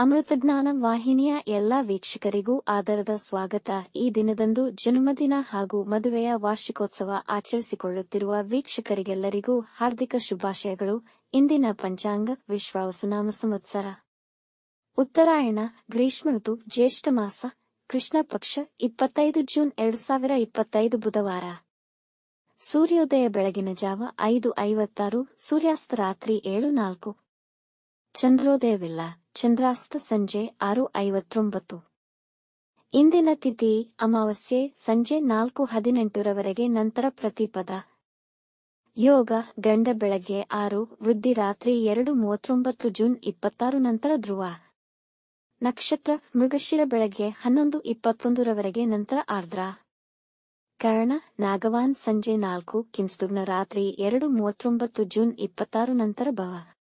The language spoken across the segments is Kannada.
ಅಮೃತಜ್ಞಾನ ವಾಹಿನಿಯ ಎಲ್ಲಾ ವೀಕ್ಷಕರಿಗೂ ಆದರದ ಸ್ವಾಗತ. ಈ ದಿನದಂದು ಜನ್ಮದಿನ ಹಾಗೂ ಮದುವೆಯ ವಾರ್ಷಿಕೋತ್ಸವ ಆಚರಿಸಿಕೊಳ್ಳುತ್ತಿರುವ ವೀಕ್ಷಕರಿಗೆಲ್ಲರಿಗೂ ಹಾರ್ದಿಕ ಶುಭಾಶಯಗಳು. ಇಂದಿನ ಪಂಚಾಂಗ ವಿಶ್ವಾವಸುನಾಮ ಸಂವತ್ಸರ ಉತ್ತರಾಯಣ ಗ್ರೀಷ್ಮ ಋತು ಜ್ಯೇಷ್ಠ ಮಾಸ ಕೃಷ್ಣ ಪಕ್ಷ 25 ಜೂನ್ 2025 ಬುಧವಾರ. ಸೂರ್ಯೋದಯ ಬೆಳಗಿನ ಜಾವ 5:56, ಸೂರ್ಯಾಸ್ತ ರಾತ್ರಿ 7:04. ಚಂದ್ರೋದಯವಿಲ್ಲ, ಚಂದ್ರಾಸ್ತ ಸಂಜೆ 6:59. ಇಂದಿನ ತಿಥಿ ಅಮಾವಾಸ್ಯೆ ಸಂಜೆ 4:18 ನಂತರ ಪ್ರತಿಪದ. ಯೋಗ ಗಂಡ ಬೆಳಗ್ಗೆ 6, ವೃದ್ಧಿ ರಾತ್ರಿ 2:39 ಜೂನ್ 26 ನಂತರ ಧ್ರುವ. ನಕ್ಷತ್ರ ಮೃಗಶಿರ ಬೆಳಗ್ಗೆ 11:21 ನಂತರ ಆರ್ದ್ರ. ಕರ್ಣ ನಾಗವಾನ್ ಸಂಜೆ 4, ಕಿಂಸ್ತುಗ್ನ ರಾತ್ರಿ 2:39 ಜೂನ್ 26 ನಂತರ ಭವ.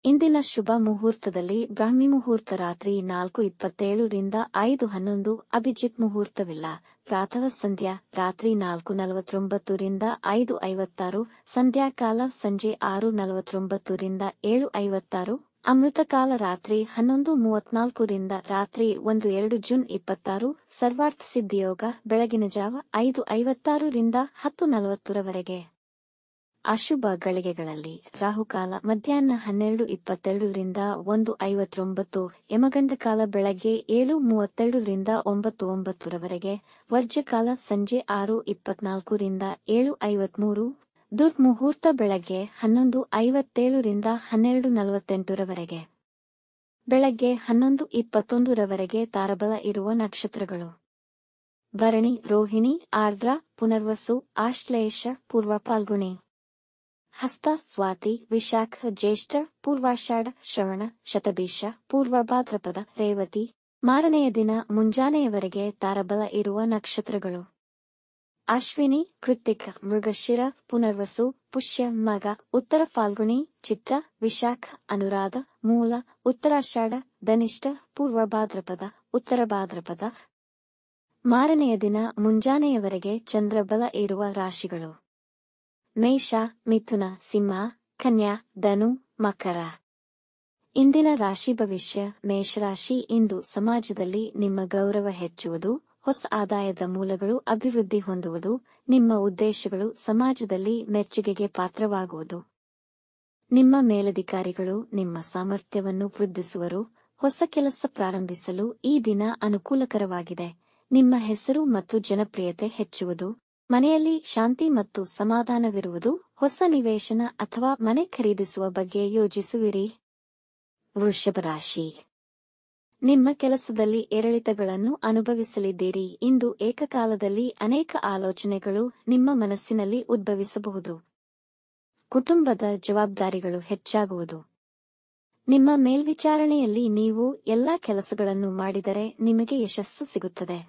ಇಂದಿನ ಶುಭ ಮುಹೂರ್ತದಲ್ಲಿ ಬ್ರಾಹ್ಮಿ ಮುಹೂರ್ತ ರಾತ್ರಿ 4:27 ರಿಂದ 5:11, ಅಭಿಜಿತ್ ಮುಹೂರ್ತವಿಲ್ಲ. ಪ್ರಾತಃ ಸಂಧ್ಯಾ ರಾತ್ರಿ 4:49 ರಿಂದ 5:56, ಸಂಧ್ಯಾಕಾಲ ಸಂಜೆ 6:49 ರಿಂದ 7:56, ಅಮೃತಕಾಲ ರಾತ್ರಿ 11:34 ರಿಂದ ರಾತ್ರಿ 1:02 ಜೂನ್ 26. ಸರ್ವಾರ್ಥ ಸಿದ್ಧಿಯೋಗ ಬೆಳಗಿನ ಜಾವ 5:56 ರಿಂದ 10:40. ಅಶುಭ ಗಳಿಗೆಗಳಲ್ಲಿ ರಾಹುಕಾಲ ಮಧ್ಯಾಹ್ನ 12:22 ರಿಂದ 1:59, ಯಮಗಂಡಕಾಲ ಬೆಳಗ್ಗೆ 7:32 ರಿಂದ 9:09, ವರ್ಜ್ಯಕಾಲ ಸಂಜೆ 6:24 ರಿಂದ 7:53, ದುರ್ಮುಹೂರ್ತ ಬೆಳಗ್ಗೆ 11:57 ರಿಂದ 12:48. ಬೆಳಗ್ಗೆ 11:21 ತಾರಬಲ ಇರುವ ನಕ್ಷತ್ರಗಳು: ಭರಣಿ, ರೋಹಿಣಿ, ಆರ್ದ್ರ, ಪುನರ್ವಸು, ಆಶ್ಲೇಷ, ಪೂರ್ವ ಫಾಲ್ಗುಣಿ. ಹಸ್ತ, ಸ್ವಾತಿ, ವಿಶಾಖ, ಜ್ಯೇಷ್ಠ, ಪೂರ್ವಾಷಾಢ, ಶ್ರವಣ, ಶತಭಿಷ, ಪೂರ್ವ ಭಾದ್ರಪದ, ರೇವತಿ. ಮಾರನೆಯ ದಿನ ಮುಂಜಾನೆಯವರೆಗೆ ತಾರಬಲ ಇರುವ ನಕ್ಷತ್ರಗಳು: ಅಶ್ವಿನಿ, ಕೃತ್ತಿಕ, ಮೃಗಶಿರ, ಪುನರ್ವಸು, ಪುಷ್ಯ, ಮಗ, ಉತ್ತರ ಫಾಲ್ಗುಣಿ, ಚಿತ್ರ, ವಿಶಾಖ, ಅನುರಾಧ, ಮೂಲ, ಉತ್ತರಾಷಾಢ, ಧನಿಷ್ಠ, ಪೂರ್ವ ಭಾದ್ರಪದ, ಉತ್ತರ ಭಾದ್ರಪದ. ಮಾರನೆಯ ದಿನ ಮುಂಜಾನೆಯವರೆಗೆ ಚಂದ್ರಬಲ ಇರುವ ರಾಶಿಗಳು: ಮೇಷ, ಮಿಥುನ, ಸಿಂಹ, ಕನ್ಯಾ, ಧನು, ಮಕರ. ಇಂದಿನ ರಾಶಿ ಭವಿಷ್ಯ. ಮೇಷರಾಶಿ: ಇಂದು ಸಮಾಜದಲ್ಲಿ ನಿಮ್ಮ ಗೌರವ ಹೆಚ್ಚುವುದು, ಹೊಸ ಆದಾಯದ ಮೂಲಗಳು ಅಭಿವೃದ್ಧಿ ಹೊಂದುವುದು, ನಿಮ್ಮ ಉದ್ದೇಶಗಳು ಸಮಾಜದಲ್ಲಿ ಮೆಚ್ಚುಗೆಗೆ ಪಾತ್ರವಾಗುವುದು. ನಿಮ್ಮ ಮೇಲಧಿಕಾರಿಗಳು ನಿಮ್ಮ ಸಾಮರ್ಥ್ಯವನ್ನು ವೃದ್ಧಿಸುವರು. ಹೊಸ ಕೆಲಸ ಪ್ರಾರಂಭಿಸಲು ಈ ದಿನ ಅನುಕೂಲಕರವಾಗಿದೆ. ನಿಮ್ಮ ಹೆಸರು ಮತ್ತು ಜನಪ್ರಿಯತೆ ಹೆಚ್ಚುವುದು. ಮನೆಯಲ್ಲಿ ಶಾಂತಿ ಮತ್ತು ಸಮಾಧಾನವಿರುವುದು. ಹೊಸ ನಿವೇಶನ ಅಥವಾ ಮನೆ ಖರೀದಿಸುವ ಬಗ್ಗೆ ಯೋಚಿಸುವಿರಿ. ವೃಷಭ ರಾಶಿ: ನಿಮ್ಮ ಕೆಲಸದಲ್ಲಿ ಏರಿಳಿತಗಳನ್ನು ಅನುಭವಿಸಲಿದ್ದೀರಿ. ಇಂದು ಏಕಕಾಲದಲ್ಲಿ ಅನೇಕ ಆಲೋಚನೆಗಳು ನಿಮ್ಮ ಮನಸ್ಸಿನಲ್ಲಿ ಉದ್ಭವಿಸಬಹುದು. ಕುಟುಂಬದ ಜವಾಬ್ದಾರಿಗಳು ಹೆಚ್ಚಾಗುವುದು. ನಿಮ್ಮ ಮೇಲ್ವಿಚಾರಣೆಯಲ್ಲಿ ನೀವು ಎಲ್ಲಾ ಕೆಲಸಗಳನ್ನು ಮಾಡಿದರೆ ನಿಮಗೆ ಯಶಸ್ಸು ಸಿಗುತ್ತದೆ.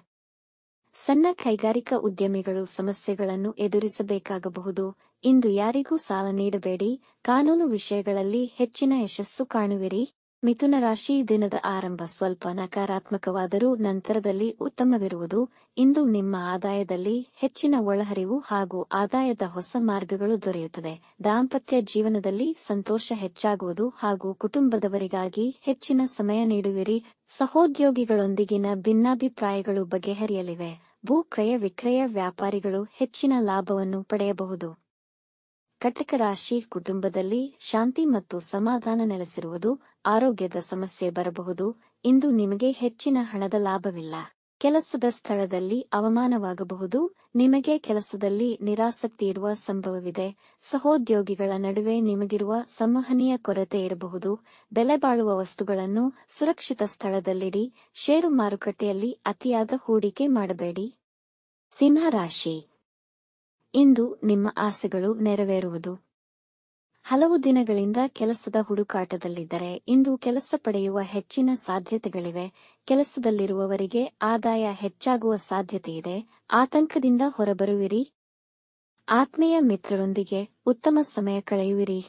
ಸಣ್ಣ ಕೈಗಾರಿಕಾ ಉದ್ಯಮಿಗಳು ಸಮಸ್ಯೆಗಳನ್ನು ಎದುರಿಸಬೇಕಾಗಬಹುದು. ಇಂದು ಯಾರಿಗೂ ಸಾಲ ನೀಡಬೇಡಿ. ಕಾನೂನು ವಿಷಯಗಳಲ್ಲಿ ಹೆಚ್ಚಿನ ಯಶಸ್ಸು ಕಾಣುವಿರಿ. ಮಿಥುನ ರಾಶಿ: ದಿನದ ಆರಂಭ ಸ್ವಲ್ಪ ನಕಾರಾತ್ಮಕವಾದರೂ ನಂತರದಲ್ಲಿ ಉತ್ತಮವಿರುವುದು. ಇಂದು ನಿಮ್ಮ ಆದಾಯದಲ್ಲಿ ಹೆಚ್ಚಿನ ಒಳಹರಿವು ಹಾಗೂ ಆದಾಯದ ಹೊಸ ಮಾರ್ಗಗಳು ದೊರೆಯುತ್ತದೆ. ದಾಂಪತ್ಯ ಜೀವನದಲ್ಲಿ ಸಂತೋಷ ಹೆಚ್ಚಾಗುವುದು ಹಾಗೂ ಕುಟುಂಬದವರಿಗಾಗಿ ಹೆಚ್ಚಿನ ಸಮಯ ನೀಡುವಿರಿ. ಸಹೋದ್ಯೋಗಿಗಳೊಂದಿಗಿನ ಭಿನ್ನಾಭಿಪ್ರಾಯಗಳು ಬಗೆಹರಿಯಲಿವೆ. ಭೂ ಕ್ರಯ ವಿಕ್ರಯ ವ್ಯಾಪಾರಿಗಳು ಹೆಚ್ಚಿನ ಲಾಭವನ್ನು ಪಡೆಯಬಹುದು. ಕಟಕ ರಾಶಿ: ಕುಟುಂಬದಲ್ಲಿ ಶಾಂತಿ ಮತ್ತು ಸಮಾಧಾನ ನೆಲೆಸಿರುವುದು. ಆರೋಗ್ಯದ ಸಮಸ್ಯೆ ಬರಬಹುದು. ಇಂದು ನಿಮಗೆ ಹೆಚ್ಚಿನ ಹಣದ ಲಾಭವಿಲ್ಲ. ಕೆಲಸದ ಸ್ಥಳದಲ್ಲಿ ಅವಮಾನವಾಗಬಹುದು. ನಿಮಗೆ ಕೆಲಸದಲ್ಲಿ ನಿರಾಸಕ್ತಿ ಇರುವ ಸಂಭವವಿದೆ. ಸಹೋದ್ಯೋಗಿಗಳ ನಡುವೆ ನಿಮಗಿರುವ ಸಂವಹನೀಯ ಕೊರತೆ ಇರಬಹುದು. ಬೆಲೆ ಬಾಳುವ ವಸ್ತುಗಳನ್ನು ಸುರಕ್ಷಿತ ಸ್ಥಳದಲ್ಲಿಡಿ. ಷೇರು ಮಾರುಕಟ್ಟೆಯಲ್ಲಿ ಅತಿಯಾದ ಹೂಡಿಕೆ ಮಾಡಬೇಡಿ. ಸಿಂಹ ರಾಶಿ: ಇಂದು ನಿಮ್ಮ ಆಸೆಗಳು ನೆರವೇರುವುದು. ಹಲವು ದಿನಗಳಿಂದ ಕೆಲಸದ ಹುಡುಕಾಟದಲ್ಲಿದ್ದರೆ ಇಂದು ಕೆಲಸ ಪಡೆಯುವ ಹೆಚ್ಚಿನ ಸಾಧ್ಯತೆಗಳಿವೆ. ಕೆಲಸದಲ್ಲಿರುವವರಿಗೆ ಆದಾಯ ಹೆಚ್ಚಾಗುವ ಸಾಧ್ಯತೆಯಿದೆ. ಆತಂಕದಿಂದ ಹೊರಬರುವಿರಿ. ಆತ್ಮೀಯ ಮಿತ್ರರೊಂದಿಗೆ ಉತ್ತಮ ಸಮಯ ಕಳೆಯುವಿರಿ.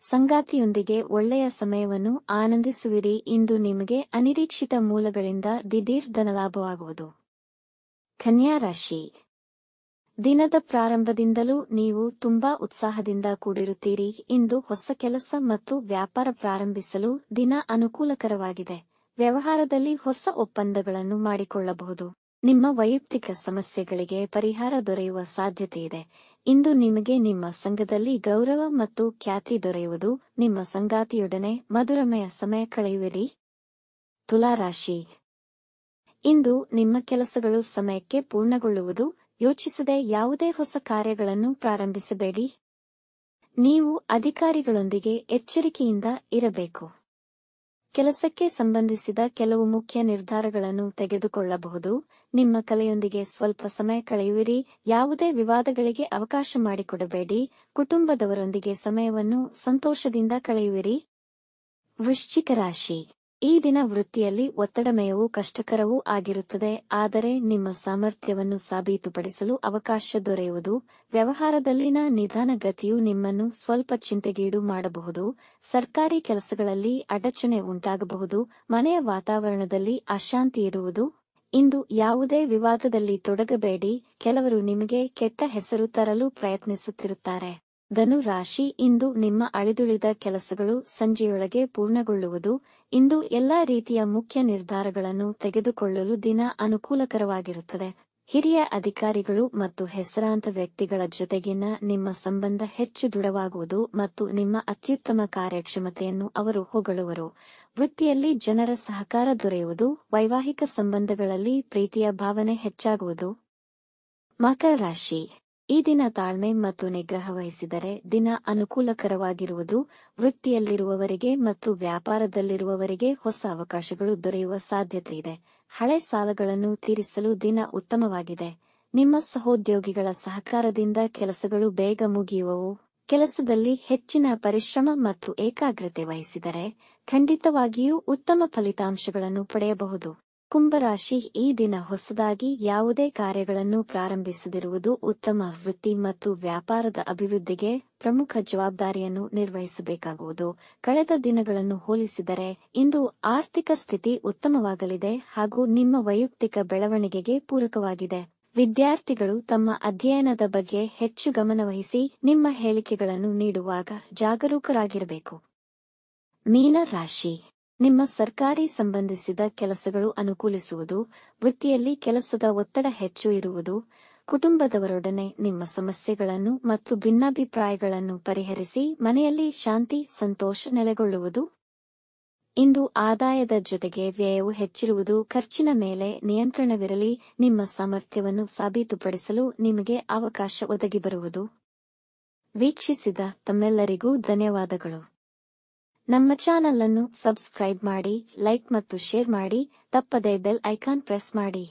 ಸಂಗಾತಿಯೊಂದಿಗೆ ಒಳ್ಳೆಯ ಸಮಯವನ್ನು ಆನಂದಿಸುವಿರಿ. ಇಂದು ನಿಮಗೆ ಅನಿರೀಕ್ಷಿತ ಮೂಲಗಳಿಂದ ದಿಢೀರ್ ಧನಲಾಭವಾಗುವುದು. ಕನ್ಯಾ ರಾಶಿ: ದಿನದ ಪ್ರಾರಂಭದಿಂದಲೂ ನೀವು ತುಂಬಾ ಉತ್ಸಾಹದಿಂದ ಕೂಡಿರುತ್ತೀರಿ. ಇಂದು ಹೊಸ ಕೆಲಸ ಮತ್ತು ವ್ಯಾಪಾರ ಪ್ರಾರಂಭಿಸಲು ದಿನ ಅನುಕೂಲಕರವಾಗಿದೆ. ವ್ಯವಹಾರದಲ್ಲಿ ಹೊಸ ಒಪ್ಪಂದಗಳನ್ನು ಮಾಡಿಕೊಳ್ಳಬಹುದು. ನಿಮ್ಮ ವೈಯಕ್ತಿಕ ಸಮಸ್ಯೆಗಳಿಗೆ ಪರಿಹಾರ ದೊರೆಯುವ ಸಾಧ್ಯತೆಯಿದೆ. ಇಂದು ನಿಮಗೆ ನಿಮ್ಮ ಸಂಘದಲ್ಲಿ ಗೌರವ ಮತ್ತು ಖ್ಯಾತಿ ದೊರೆಯುವುದು. ನಿಮ್ಮ ಸಂಗಾತಿಯೊಡನೆ ಮಧುರಮಯ ಸಮಯ ಕಳೆಯುವಿರಿ. ತುಲಾರಾಶಿ, ಇಂದು ನಿಮ್ಮ ಕೆಲಸಗಳು ಸಮಯಕ್ಕೆ ಪೂರ್ಣಗೊಳ್ಳುವುದು. ಯೋಚಿಸದೆ ಯಾವುದೇ ಹೊಸ ಕಾರ್ಯಗಳನ್ನು ಪ್ರಾರಂಭಿಸಬೇಡಿ. ನೀವು ಅಧಿಕಾರಿಗಳೊಂದಿಗೆ ಎಚ್ಚರಿಕೆಯಿಂದ ಇರಬೇಕು. ಕೆಲಸಕ್ಕೆ ಸಂಬಂಧಿಸಿದ ಕೆಲವು ಮುಖ್ಯ ನಿರ್ಧಾರಗಳನ್ನು ತೆಗೆದುಕೊಳ್ಳಬಹುದು. ನಿಮ್ಮ ಕಲೆಯೊಂದಿಗೆ ಸ್ವಲ್ಪ ಸಮಯ ಕಳೆಯುವಿರಿ. ಯಾವುದೇ ವಿವಾದಗಳಿಗೆ ಅವಕಾಶ ಮಾಡಿಕೊಡಬೇಡಿ. ಕುಟುಂಬದವರೊಂದಿಗೆ ಸಮಯವನ್ನು ಸಂತೋಷದಿಂದ ಕಳೆಯುವಿರಿ. ವೃಶ್ಚಿಕ ರಾಶಿ, ಈ ದಿನ ವೃತ್ತಿಯಲ್ಲಿ ಒತ್ತಡಮಯವೂ ಕಷ್ಟಕರವೂ ಆಗಿರುತ್ತದೆ. ಆದರೆ ನಿಮ್ಮ ಸಾಮರ್ಥ್ಯವನ್ನು ಸಾಬೀತುಪಡಿಸಲು ಅವಕಾಶ ದೊರೆಯುವುದು. ವ್ಯವಹಾರದಲ್ಲಿನ ನಿಧಾನಗತಿಯು ನಿಮ್ಮನ್ನು ಸ್ವಲ್ಪ ಚಿಂತೆಗೀಡು ಮಾಡಬಹುದು. ಸರ್ಕಾರಿ ಕೆಲಸಗಳಲ್ಲಿ ಅಡಚಣೆ ಉಂಟಾಗಬಹುದು. ಮನೆಯ ವಾತಾವರಣದಲ್ಲಿ ಅಶಾಂತಿ ಇರುವುದು. ಇಂದು ಯಾವುದೇ ವಿವಾದದಲ್ಲಿ ತೊಡಗಬೇಡಿ. ಕೆಲವರು ನಿಮಗೆ ಕೆಟ್ಟ ಹೆಸರು ತರಲು ಪ್ರಯತ್ನಿಸುತ್ತಿರುತ್ತಾರೆ. ಧನು ರಾಶಿ, ಇಂದು ನಿಮ್ಮ ಅಳಿದುಳಿದ ಕೆಲಸಗಳು ಸಂಜೆಯೊಳಗೆ ಪೂರ್ಣಗೊಳ್ಳುವುದು. ಇಂದು ಎಲ್ಲಾ ರೀತಿಯ ಮುಖ್ಯ ನಿರ್ಧಾರಗಳನ್ನು ತೆಗೆದುಕೊಳ್ಳಲು ದಿನ ಅನುಕೂಲಕರವಾಗಿರುತ್ತದೆ. ಹಿರಿಯ ಅಧಿಕಾರಿಗಳು ಮತ್ತು ಹೆಸರಾಂತ ವ್ಯಕ್ತಿಗಳ ಜೊತೆಗಿನ ನಿಮ್ಮ ಸಂಬಂಧ ಹೆಚ್ಚು ದೃಢವಾಗುವುದು ಮತ್ತು ನಿಮ್ಮ ಅತ್ಯುತ್ತಮ ಕಾರ್ಯಕ್ಷಮತೆಯನ್ನು ಅವರು ಹೊಗಳುವರು. ವೃತ್ತಿಯಲ್ಲಿ ಜನರ ಸಹಕಾರ ದೊರೆಯುವುದು. ವೈವಾಹಿಕ ಸಂಬಂಧಗಳಲ್ಲಿ ಪ್ರೀತಿಯ ಭಾವನೆ ಹೆಚ್ಚಾಗುವುದು. ಮಕರ ರಾಶಿ, ಈ ದಿನ ತಾಳ್ಮೆ ಮತ್ತು ನಿಗ್ರಹ ವಹಿಸಿದರೆ ದಿನ ಅನುಕೂಲಕರವಾಗಿರುವುದು. ವೃತ್ತಿಯಲ್ಲಿರುವವರಿಗೆ ಮತ್ತು ವ್ಯಾಪಾರದಲ್ಲಿರುವವರಿಗೆ ಹೊಸ ಅವಕಾಶಗಳು ದೊರೆಯುವ ಸಾಧ್ಯತೆಯಿದೆ. ಹಳೆ ಸಾಲಗಳನ್ನು ತೀರಿಸಲು ದಿನ ಉತ್ತಮವಾಗಿದೆ. ನಿಮ್ಮ ಸಹೋದ್ಯೋಗಿಗಳ ಸಹಕಾರದಿಂದ ಕೆಲಸಗಳು ಬೇಗ ಮುಗಿಯುವವು. ಕೆಲಸದಲ್ಲಿ ಹೆಚ್ಚಿನ ಪರಿಶ್ರಮ ಮತ್ತು ಏಕಾಗ್ರತೆ ವಹಿಸಿದರೆ ಖಂಡಿತವಾಗಿಯೂ ಉತ್ತಮ ಫಲಿತಾಂಶಗಳನ್ನು ಪಡೆಯಬಹುದು. ಕುಂಭರಾಶಿ, ಈ ದಿನ ಹೊಸದಾಗಿ ಯಾವುದೇ ಕಾರ್ಯಗಳನ್ನು ಪ್ರಾರಂಭಿಸದಿರುವುದು ಉತ್ತಮ. ವೃತ್ತಿ ಮತ್ತು ವ್ಯಾಪಾರದ ಅಭಿವೃದ್ಧಿಗೆ ಪ್ರಮುಖ ಜವಾಬ್ದಾರಿಯನ್ನು ನಿರ್ವಹಿಸಬೇಕಾಗುವುದು. ಕಳೆದ ದಿನಗಳನ್ನು ಹೋಲಿಸಿದರೆ ಇಂದು ಆರ್ಥಿಕ ಸ್ಥಿತಿ ಉತ್ತಮವಾಗಲಿದೆ ಹಾಗೂ ನಿಮ್ಮ ವೈಯಕ್ತಿಕ ಬೆಳವಣಿಗೆಗೆ ಪೂರಕವಾಗಿದೆ. ವಿದ್ಯಾರ್ಥಿಗಳು ತಮ್ಮ ಅಧ್ಯಯನದ ಬಗ್ಗೆ ಹೆಚ್ಚು ಗಮನವಹಿಸಿ ನಿಮ್ಮ ಹೇಳಿಕೆಗಳನ್ನು ನೀಡುವಾಗ ಜಾಗರೂಕರಾಗಿರಬೇಕು. ಮೀನ ರಾಶಿ, ನಿಮ್ಮ ಸರ್ಕಾರಿ ಸಂಬಂಧಿಸಿದ ಕೆಲಸಗಳು ಅನುಕೂಲಿಸುವುದು. ವೃತ್ತಿಯಲ್ಲಿ ಕೆಲಸದ ಒತ್ತಡ ಹೆಚ್ಚು ಇರುವುದು. ಕುಟುಂಬದವರೊಡನೆ ನಿಮ್ಮ ಸಮಸ್ಯೆಗಳನ್ನು ಮತ್ತು ಭಿನ್ನಾಭಿಪ್ರಾಯಗಳನ್ನು ಪರಿಹರಿಸಿ ಮನೆಯಲ್ಲಿ ಶಾಂತಿ ಸಂತೋಷ ನೆಲೆಗೊಳ್ಳುವುದು. ಇಂದು ಆದಾಯದ ಜೊತೆಗೆ ವ್ಯಯವು ಹೆಚ್ಚಿರುವುದು. ಖರ್ಚಿನ ಮೇಲೆ ನಿಯಂತ್ರಣವಿರಲಿ. ನಿಮ್ಮ ಸಾಮರ್ಥ್ಯವನ್ನು ಸಾಬೀತುಪಡಿಸಲು ನಿಮಗೆ ಅವಕಾಶ ಒದಗಿಬರುವುದು. ವೀಕ್ಷಿಸಿದ ತಮ್ಮೆಲ್ಲರಿಗೂ ಧನ್ಯವಾದಗಳು. ನಮ್ಮ ಚಾನಲ್ ಅನ್ನು ಸಬ್ಸ್ಕ್ರೈಬ್ ಮಾಡಿ, ಲೈಕ್ ಮತ್ತು ಶೇರ್ ಮಾಡಿ. ತಪ್ಪದೇ ಬೆಲ್ ಐಕಾನ್ ಪ್ರೆಸ್ ಮಾಡಿ.